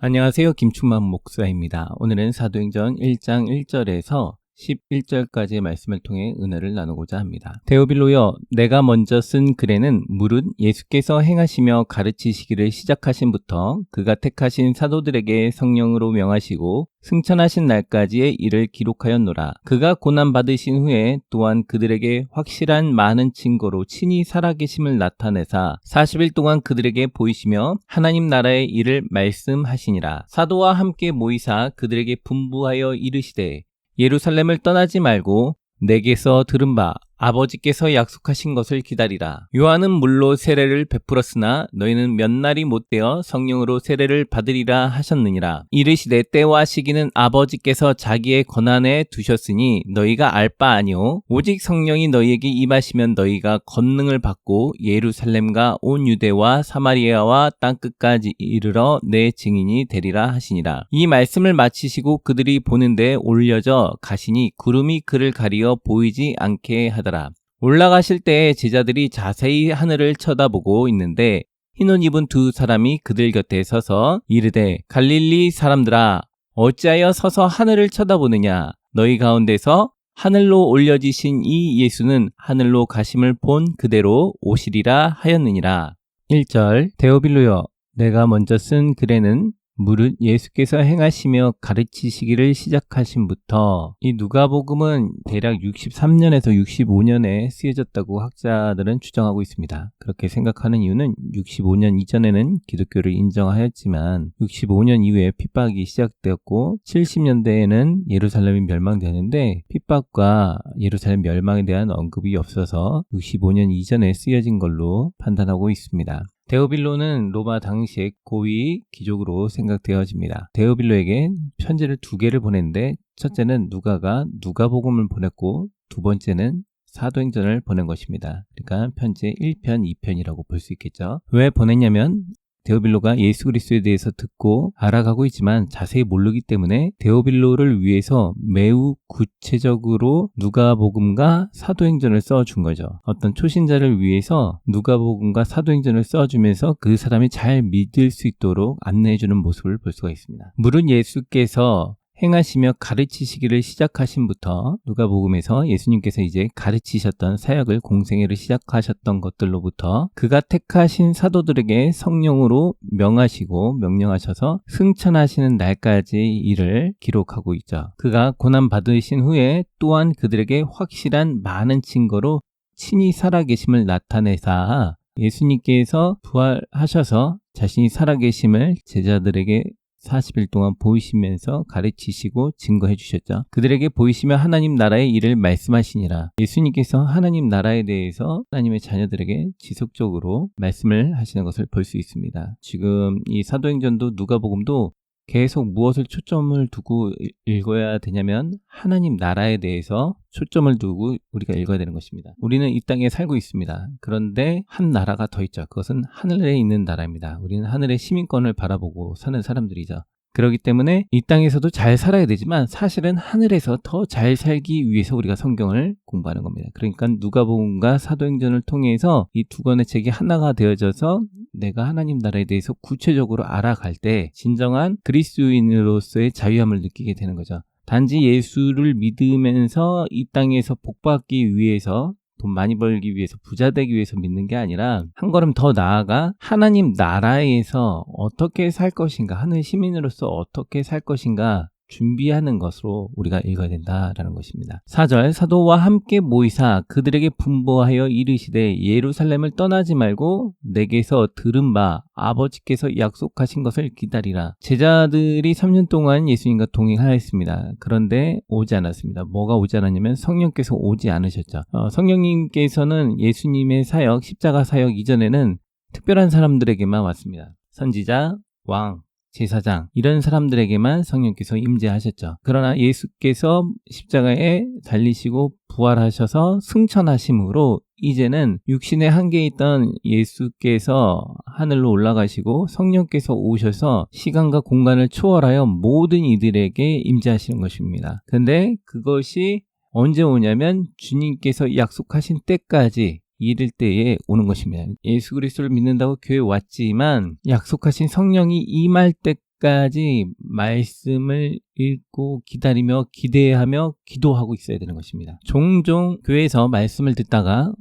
안녕하세요. 김충만 목사입니다. 오늘은 사도행전 1장 1절에서 11절까지의 말씀을 통해 은혜를 나누고자 합니다. 데오빌로여, 내가 먼저 쓴 글에는 무릇 예수께서 행하시며 가르치시기를 시작하신부터 그가 택하신 사도들에게 성령으로 명하시고 승천하신 날까지의 일을 기록하였노라. 그가 고난받으신 후에 또한 그들에게 확실한 많은 증거로 친히 살아계심을 나타내사 40일 동안 그들에게 보이시며 하나님 나라의 일을 말씀하시니라. 사도와 함께 모이사 그들에게 분부하여 이르시되 예루살렘을 떠나지 말고 내게서 들은 바 아버지께서 약속하신 것을 기다리라. 요한은 물로 세례를 베풀었으나 너희는 몇 날이 못되어 성령으로 세례를 받으리라 하셨느니라. 이르시되 때와 시기는 아버지께서 자기의 권한에 두셨으니 너희가 알 바 아니오. 오직 성령이 너희에게 임하시면 너희가 권능을 받고 예루살렘과 온 유대와 사마리아와 땅끝까지 이르러 내 증인이 되리라 하시니라. 이 말씀을 마치시고 그들이 보는데 올려져 가시니 구름이 그를 가리어 보이지 않게 하더라. 올라가실 때에 제자들이 자세히 하늘을 쳐다보고 있는데 흰 옷 입은 두 사람이 그들 곁에 서서 이르되 갈릴리 사람들아, 어찌하여 서서 하늘을 쳐다보느냐? 너희 가운데서 하늘로 올려지신 이 예수는 하늘로 가심을 본 그대로 오시리라 하였느니라. 1절 데오빌로여, 내가 먼저 쓴 글에는 무릇 예수께서 행하시며 가르치시기를 시작하신부터, 이 누가복음은 대략 63년에서 65년에 쓰여졌다고 학자들은 추정하고 있습니다. 그렇게 생각하는 이유는 65년 이전에는 기독교를 인정하였지만 65년 이후에 핍박이 시작되었고 70년대에는 예루살렘이 멸망되는데 핍박과 예루살렘 멸망에 대한 언급이 없어서 65년 이전에 쓰여진 걸로 판단하고 있습니다. 데오빌로는 로마 당시의 고위 귀족으로 생각되어집니다. 데오빌로에게 편지를 두 개를 보냈는데 첫째는 누가가 누가복음을 보냈고 두 번째는 사도행전을 보낸 것입니다. 그러니까 편지의 1편, 2편이라고 볼 수 있겠죠. 왜 보냈냐면 데오빌로가 예수 그리스도에 대해서 듣고 알아가고 있지만 자세히 모르기 때문에 데오빌로를 위해서 매우 구체적으로 누가복음과 사도행전을 써준 거죠. 어떤 초신자를 위해서 누가복음과 사도행전을 써주면서 그 사람이 잘 믿을 수 있도록 안내해주는 모습을 볼 수가 있습니다. 무릇 예수께서 행하시며 가르치시기를 시작하신부터, 누가복음에서 예수님께서 이제 가르치셨던 사역을, 공생애를 시작하셨던 것들로부터 그가 택하신 사도들에게 성령으로 명하시고 명령하셔서 승천하시는 날까지 일을 기록하고 있죠. 그가 고난받으신 후에 또한 그들에게 확실한 많은 증거로 친히 살아계심을 나타내사 예수님께서 부활하셔서 자신이 살아계심을 제자들에게 40일 동안 보이시면서 가르치시고 증거해 주셨죠. 그들에게 보이시며 하나님 나라의 일을 말씀하시니라. 예수님께서 하나님 나라에 대해서 하나님의 자녀들에게 지속적으로 말씀을 하시는 것을 볼 수 있습니다. 지금 이 사도행전도 누가복음도 계속 무엇을 초점을 두고 읽어야 되냐면 하나님 나라에 대해서 초점을 두고 우리가 읽어야 되는 것입니다. 우리는 이 땅에 살고 있습니다. 그런데 한 나라가 더 있죠. 그것은 하늘에 있는 나라입니다. 우리는 하늘의 시민권을 바라보고 사는 사람들이죠. 그렇기 때문에 이 땅에서도 잘 살아야 되지만 사실은 하늘에서 더 잘 살기 위해서 우리가 성경을 공부하는 겁니다. 그러니까 누가복음과 사도행전을 통해서 이 두 권의 책이 하나가 되어져서 내가 하나님 나라에 대해서 구체적으로 알아갈 때 진정한 그리스도인으로서의 자유함을 느끼게 되는 거죠. 단지 예수를 믿으면서 이 땅에서 복받기 위해서, 돈 많이 벌기 위해서, 부자 되기 위해서 믿는 게 아니라 한 걸음 더 나아가 하나님 나라에서 어떻게 살 것인가, 하늘 시민으로서 어떻게 살 것인가 준비하는 것으로 우리가 읽어야 된다라는 것입니다. 4절 사도와 함께 모이사 그들에게 분부하여 이르시되 예루살렘을 떠나지 말고 내게서 들은 바 아버지께서 약속하신 것을 기다리라. 제자들이 3년 동안 예수님과 동행하였습니다. 그런데 오지 않았습니다. 뭐가 오지 않았냐면 성령께서 오지 않으셨죠. 성령님께서는 예수님의 사역, 십자가 사역 이전에는 특별한 사람들에게만 왔습니다. 선지자, 왕, 제사장, 이런 사람들에게만 성령께서 임재하셨죠. 그러나 예수께서 십자가에 달리시고 부활하셔서 승천하심으로 이제는 육신의 한계에 있던 예수께서 하늘로 올라가시고 성령께서 오셔서 시간과 공간을 초월하여 모든 이들에게 임재하시는 것입니다. 근데 그것이 언제 오냐면 주님께서 약속하신 때까지 이를 때에 오는 것입니다. 예수 그리스도를 믿는다고 교회에 왔지만 약속하신 성령이 임할 때까지 말씀을 읽고 기다리며 기대하며 기도하고 있어야 되는 것입니다. 종종 교회에서 말씀을 듣다가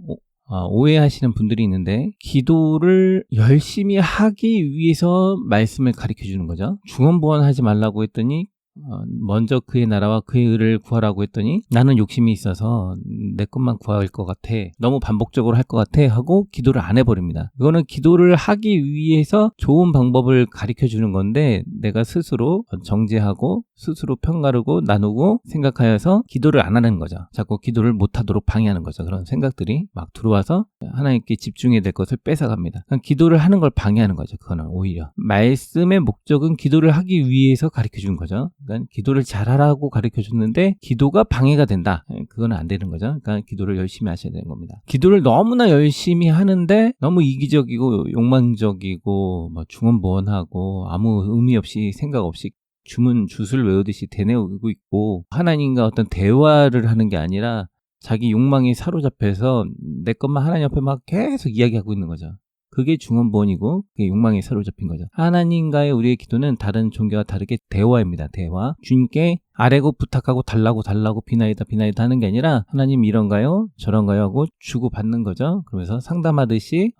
오해하시는 분들이 있는데, 기도를 열심히 하기 위해서 말씀을 가르쳐 주는 거죠. 중언부언하지 말라고 했더니 먼저 그의 나라와 그의 의를 구하라고 했더니 나는 욕심이 있어서 내 것만 구할 것 같아, 너무 반복적으로 할 것 같아 하고 기도를 안 해버립니다. 이거는 기도를 하기 위해서 좋은 방법을 가르쳐 주는 건데, 내가 스스로 정죄하고 스스로 편가르고 나누고 생각하여서 기도를 안 하는 거죠. 자꾸 기도를 못하도록 방해하는 거죠. 그런 생각들이 막 들어와서 하나님께 집중해야 될 것을 뺏어갑니다. 기도를 하는 걸 방해하는 거죠. 그거는 오히려 말씀의 목적은 기도를 하기 위해서 가르쳐 주는 거죠. 그러니까 기도를 잘하라고 가르쳐 줬는데 기도가 방해가 된다, 그건 안 되는 거죠. 그러니까 기도를 열심히 하셔야 되는 겁니다. 기도를 너무나 열심히 하는데 너무 이기적이고 욕망적이고 중언부언하고 아무 의미 없이 생각 없이 주문 줄 외우듯이 되뇌고 있고, 하나님과 어떤 대화를 하는 게 아니라 자기 욕망에 사로잡혀서 내 것만 하나님 앞에 막 계속 이야기하고 있는 거죠. 그게 중언부언이고 그게 욕망에 사로잡힌 거죠. 하나님과의 우리의 기도는 다른 종교와 다르게 대화입니다. 대화. 주님께 아뢰고 부탁하고 달라고 비나이다 하는 게 아니라, 하나님 이런가요? 저런가요? 하고 주고받는 거죠. 그러면서 상담하듯이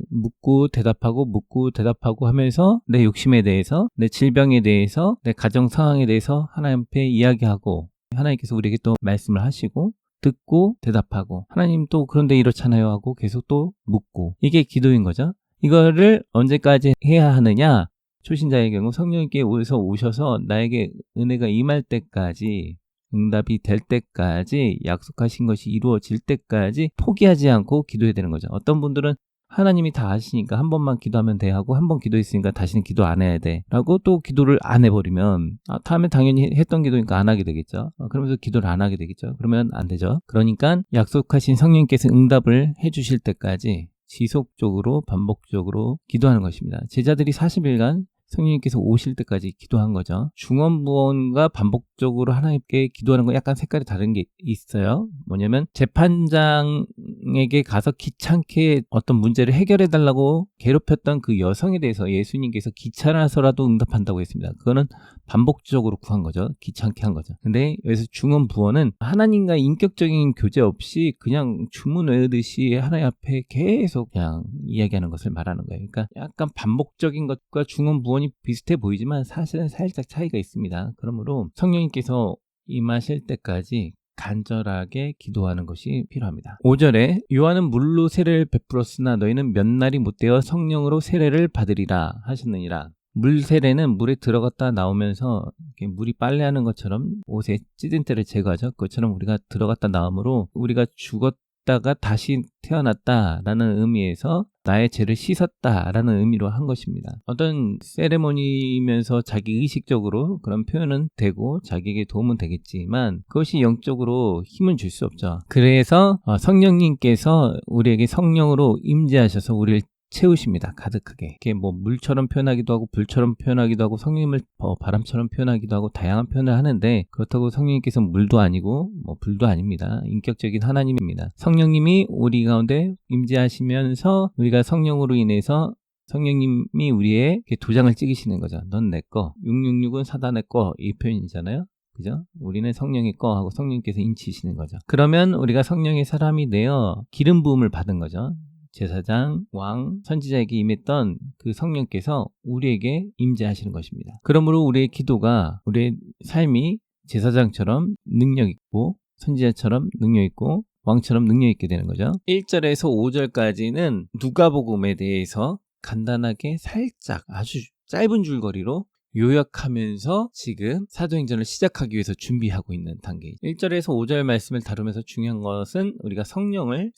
묻고 대답하고 하면서 내 욕심에 대해서, 내 질병에 대해서, 내 가정 상황에 대해서 하나님 앞에 이야기하고, 하나님께서 우리에게 또 말씀을 하시고 듣고 대답하고, 하나님 또 그런데 이렇잖아요 하고 계속 또 묻고, 이게 기도인 거죠. 이거를 언제까지 해야 하느냐? 초신자의 경우 성령님께 오셔서 나에게 은혜가 임할 때까지, 응답이 될 때까지, 약속하신 것이 이루어질 때까지 포기하지 않고 기도해야 되는 거죠. 어떤 분들은 하나님이 다 아시니까 한 번만 기도하면 돼 하고, 한 번 기도했으니까 다시는 기도 안 해야 돼 라고 또 기도를 안 해버리면, 다음에 당연히 했던 기도니까 안 하게 되겠죠. 그러면서 기도를 안 하게 되겠죠. 그러면 안 되죠. 그러니까 약속하신 성령님께서 응답을 해주실 때까지 지속적으로 반복적으로 기도하는 것입니다. 제자들이 40일간 성령님께서 오실 때까지 기도한 거죠. 중언부언과 반복적으로 하나님께 기도하는 건 약간 색깔이 다른 게 있어요. 뭐냐면, 재판장에게 가서 귀찮게 어떤 문제를 해결해 달라고 괴롭혔던 그 여성에 대해서 예수님께서 귀찮아서라도 응답한다고 했습니다. 그거는 반복적으로 구한 거죠. 귀찮게 한 거죠. 근데 여기서 중언부언은 하나님과 인격적인 교제 없이 그냥 주문 외우듯이 하나님 앞에 계속 그냥 이야기하는 것을 말하는 거예요. 그러니까 약간 반복적인 것과 중언부언이 비슷해 보이지만 사실은 살짝 차이가 있습니다. 그러므로 성령님께서 임하실 때까지 간절하게 기도하는 것이 필요합니다. 5절에 요한은 물로 세례를 베풀었으나 너희는 몇 날이 못되어 성령으로 세례를 받으리라 하셨느니라. 물 세례는 물에 들어갔다 나오면서 이렇게 물이 빨래하는 것처럼 옷에 찌든 때를 제거하죠. 그것처럼 우리가 들어갔다 나옴으로 우리가 죽었다가 다시 태어났다라는 의미에서 나의 죄를 씻었다라는 의미로 한 것입니다. 어떤 세레모니면서 자기 의식적으로 그런 표현은 되고 자기에게 도움은 되겠지만 그것이 영적으로 힘은 줄 수 없죠. 그래서 성령님께서 우리에게 성령으로 임재하셔서 우리를 채우십니다. 가득하게. 이게 뭐 물처럼 표현하기도 하고 불처럼 표현하기도 하고 성령님을 바람처럼 표현하기도 하고 다양한 표현을 하는데, 그렇다고 성령님께서 물도 아니고 불도 아닙니다. 인격적인 하나님입니다. 성령님이 우리 가운데 임재하시면서 우리가 성령으로 인해서 성령님이 우리의 도장을 찍으시는 거죠. 넌 내 거. 666은 사단의 거, 이 표현이잖아요. 그죠? 우리는 성령의 거 하고 성령님께서 인치시는 거죠. 그러면 우리가 성령의 사람이 되어 기름 부음을 받은 거죠. 제사장, 왕, 선지자에게 임했던 그 성령께서 우리에게 임재하시는 것입니다. 그러므로 우리의 기도가, 우리의 삶이 제사장처럼 능력 있고 선지자처럼 능력 있고 왕처럼 능력 있게 되는 거죠. 1절에서 5절까지는 누가복음에 대해서 간단하게 살짝 아주 짧은 줄거리로 요약하면서 지금 사도행전을 시작하기 위해서 준비하고 있는 단계이죠. 1절에서 5절 말씀을 다루면서 중요한 것은 우리가 성령의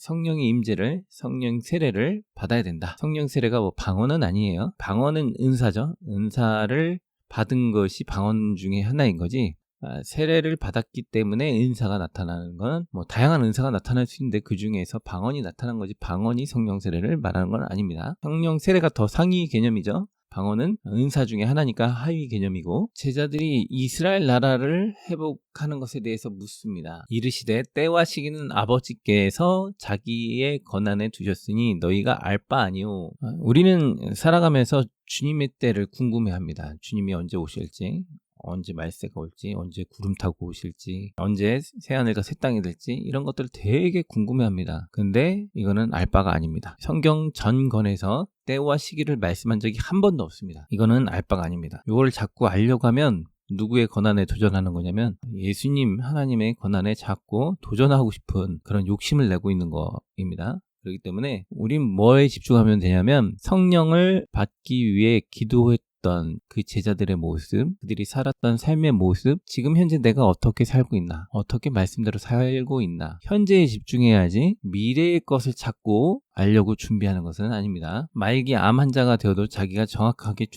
임재를, 성령 세례를 받아야 된다. 성령 세례가 방언은 아니에요. 방언은 은사죠. 은사를 받은 것이 방언 중에 하나인 거지. 세례를 받았기 때문에 은사가 나타나는 건 다양한 은사가 나타날 수 있는데 그 중에서 방언이 나타난 거지, 방언이 성령 세례를 말하는 건 아닙니다. 성령 세례가 더 상위 개념이죠. 방언은 은사 중에 하나니까 하위 개념이고, 제자들이 이스라엘 나라를 회복하는 것에 대해서 묻습니다. 이르시되 때와 시기는 아버지께서 자기의 권한에 두셨으니 너희가 알 바 아니오. 우리는 살아가면서 주님의 때를 궁금해합니다. 주님이 언제 오실지, 언제 말세가 올지, 언제 구름 타고 오실지, 언제 새하늘과 새 땅이 될지, 이런 것들을 되게 궁금해합니다. 근데 이거는 알 바가 아닙니다. 성경 전 권에서 때와 시기를 말씀한 적이 한 번도 없습니다. 이거는 알 바가 아닙니다. 이걸 자꾸 알려고 하면 누구의 권한에 도전하는 거냐면 예수님 하나님의 권한에 자꾸 도전하고 싶은 그런 욕심을 내고 있는 거입니다. 그렇기 때문에 우린 뭐에 집중하면 되냐면 성령을 받기 위해 기도했던 그 제자들의 모습, 그들이 살았던 삶의 모습, 지금 현재 내가 어떻게 살고 있나, 어떻게 말씀대로 살고 있나, 현재에 집중해야지 미래의 것을 찾고 알려고 준비하는 것은 아닙니다. 말기 암 환자가 되어도 자기가 정확하게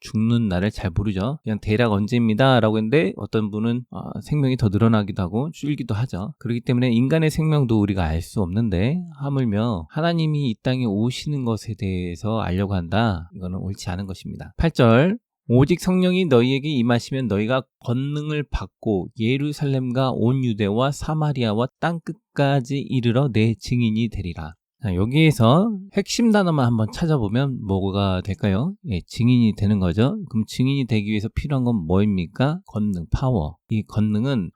죽는 날을 잘 모르죠. 그냥 대략 언제입니다 라고 했는데 어떤 분은 생명이 더 늘어나기도 하고 줄기도 하죠. 그렇기 때문에 인간의 생명도 우리가 알 수 없는데 하물며 하나님이 이 땅에 오시는 것에 대해서 알려고 한다. 이거는 옳지 않은 것입니다. 8절 오직 성령이 너희에게 임하시면 너희가 권능을 받고 예루살렘과 온 유대와 사마리아와 땅끝까지 이르러 내 증인이 되리라. 자, 여기에서 핵심 단어만 한번 찾아보면 뭐가 될까요? 예, 증인이 되는 거죠. 그럼 증인이 되기 위해서 필요한 건 뭐입니까? 권능, 파워. 이 권능은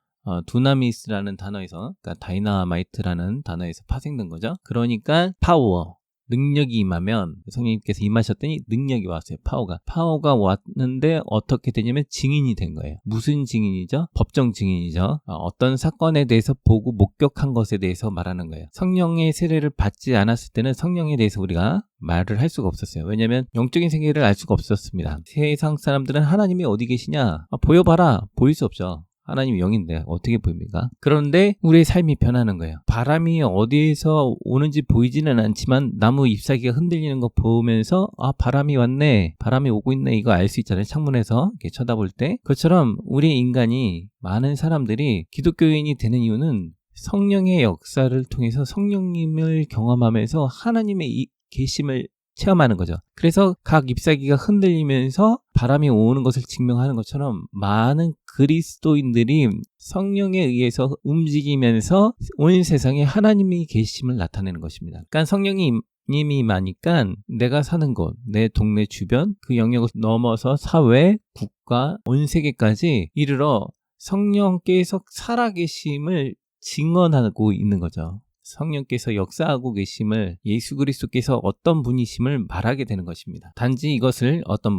두나미스라는 단어에서, 그러니까 다이나마이트라는 단어에서 파생된 거죠. 그러니까 파워, 능력이 임하면 성령님께서 임하셨더니 능력이 왔어요. 파워가 왔는데 어떻게 되냐면 증인이 된 거예요. 무슨 증인이죠? 법정 증인이죠. 어떤 사건에 대해서 보고 목격한 것에 대해서 말하는 거예요. 성령의 세례를 받지 않았을 때는 성령에 대해서 우리가 말을 할 수가 없었어요. 왜냐하면 영적인 세계를 알 수가 없었습니다. 세상 사람들은 하나님이 어디 계시냐? 보여봐라. 보일 수 없죠. 하나님이 영인데 어떻게 보입니까? 그런데 우리의 삶이 변하는 거예요. 바람이 어디에서 오는지 보이지는 않지만 나무 잎사귀가 흔들리는 거 보면서 바람이 왔네, 바람이 오고 있네, 이거 알 수 있잖아요. 창문에서 이렇게 쳐다볼 때. 그것처럼 우리 인간이, 많은 사람들이 기독교인이 되는 이유는 성령의 역사를 통해서 성령님을 경험하면서 하나님의 이 계심을 체험하는 거죠. 그래서 각 잎사귀가 흔들리면서 바람이 오는 것을 증명하는 것처럼 많은 그리스도인들이 성령에 의해서 움직이면서 온 세상에 하나님의 계심을 나타내는 것입니다. 그러니까 성령이 임하니까 내가 사는 곳, 내 동네 주변, 그 영역을 넘어서 사회, 국가, 온 세계까지 이르러 성령께서 살아계심을 증언하고 있는 거죠. 성령께서 역사하고 계심을, 예수 그리스도께서 어떤 분이심을 말하게 되는 것입니다. 단지 이것을 어떤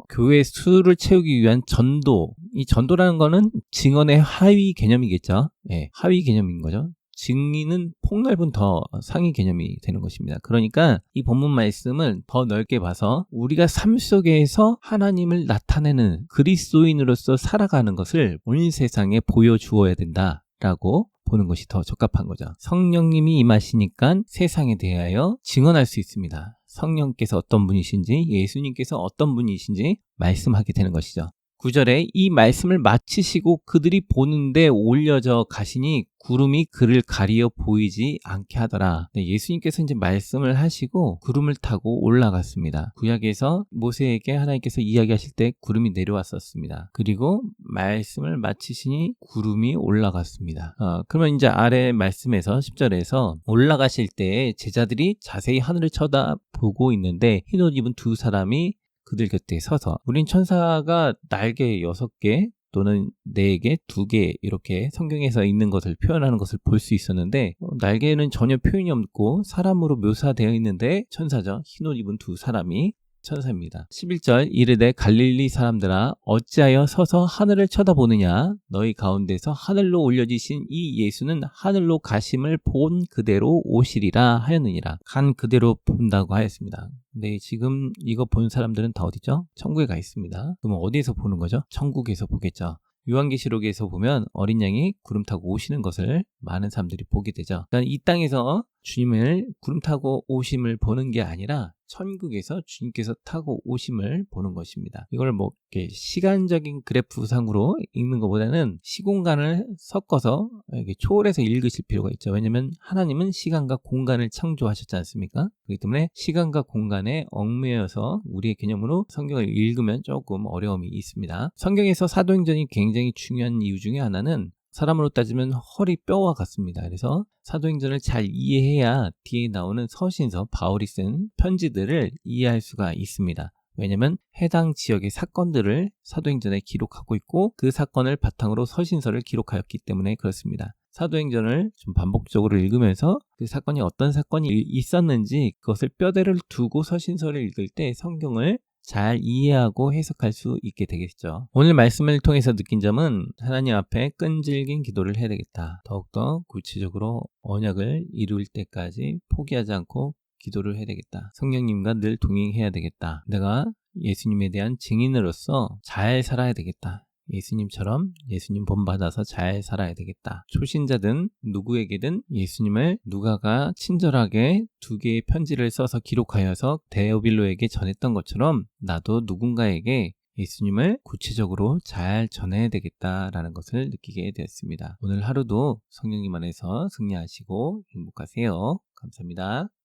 교회 수를 채우기 위한 전도, 이 전도라는 거는 증언의 하위 개념이겠죠. 네, 하위 개념인 거죠. 증인은 폭넓은 더 상위 개념이 되는 것입니다. 그러니까 이 본문 말씀을 더 넓게 봐서 우리가 삶 속에서 하나님을 나타내는 그리스도인으로서 살아가는 것을 온 세상에 보여주어야 된다라고 보는 것이 더 적합한 거죠. 성령님이 임하시니까 세상에 대하여 증언할 수 있습니다. 성령께서 어떤 분이신지, 예수님께서 어떤 분이신지 말씀하게 되는 것이죠. 9절에 이 말씀을 마치시고 그들이 보는데 올려져 가시니 구름이 그를 가리어 보이지 않게 하더라. 네, 예수님께서 이제 말씀을 하시고 구름을 타고 올라갔습니다. 구약에서 모세에게 하나님께서 이야기하실 때 구름이 내려왔었습니다. 그리고 말씀을 마치시니 구름이 올라갔습니다. 그러면 이제 아래 말씀에서 10절에서 올라가실 때 제자들이 자세히 하늘을 쳐다보고 있는데 흰옷 입은 두 사람이 그들 곁에 서서, 우린 천사가 날개 6개 또는 4개, 2개 이렇게 성경에서 있는 것을 표현하는 것을 볼 수 있었는데 날개는 전혀 표현이 없고 사람으로 묘사되어 있는데 천사죠. 흰옷 입은 두 사람이 천사입니다. 11절 이르되 갈릴리 사람들아 어찌하여 서서 하늘을 쳐다보느냐, 너희 가운데서 하늘로 올려지신 이 예수는 하늘로 가심을 본 그대로 오시리라 하였느니라. 간 그대로 본다고 하였습니다. 근데 지금 이거 본 사람들은 다 어디죠? 천국에 가 있습니다. 그럼 어디에서 보는 거죠? 천국에서 보겠죠. 요한계시록에서 보면 어린 양이 구름 타고 오시는 것을 많은 사람들이 보게 되죠. 그러니까 이 땅에서 주님을 구름 타고 오심을 보는 게 아니라 천국에서 주님께서 타고 오심을 보는 것입니다. 이걸 뭐 이렇게 시간적인 그래프상으로 읽는 것보다는 시공간을 섞어서 이렇게 초월해서 읽으실 필요가 있죠. 왜냐하면 하나님은 시간과 공간을 창조하셨지 않습니까? 그렇기 때문에 시간과 공간에 얽매여서 우리의 개념으로 성경을 읽으면 조금 어려움이 있습니다. 성경에서 사도행전이 굉장히 중요한 이유 중에 하나는 사람으로 따지면 허리뼈와 같습니다. 그래서 사도행전을 잘 이해해야 뒤에 나오는 서신서, 바울이 쓴 편지들을 이해할 수가 있습니다. 왜냐하면 해당 지역의 사건들을 사도행전에 기록하고 있고 그 사건을 바탕으로 서신서를 기록하였기 때문에 그렇습니다. 사도행전을 좀 반복적으로 읽으면서 그 사건이 어떤 사건이 있었는지 그것을 뼈대를 두고 서신서를 읽을 때 성경을 잘 이해하고 해석할 수 있게 되겠죠. 오늘 말씀을 통해서 느낀 점은 하나님 앞에 끈질긴 기도를 해야 되겠다. 더욱더 구체적으로 언약을 이룰 때까지 포기하지 않고 기도를 해야 되겠다. 성령님과 늘 동행해야 되겠다. 내가 예수님에 대한 증인으로서 잘 살아야 되겠다. 예수님처럼 예수님 본받아서 잘 살아야 되겠다. 초신자든 누구에게든 예수님을 누가가 친절하게 2개의 편지를 써서 기록하여서 데오빌로에게 전했던 것처럼 나도 누군가에게 예수님을 구체적으로 잘 전해야 되겠다라는 것을 느끼게 되었습니다. 오늘 하루도 성령님 안에서 승리하시고 행복하세요. 감사합니다.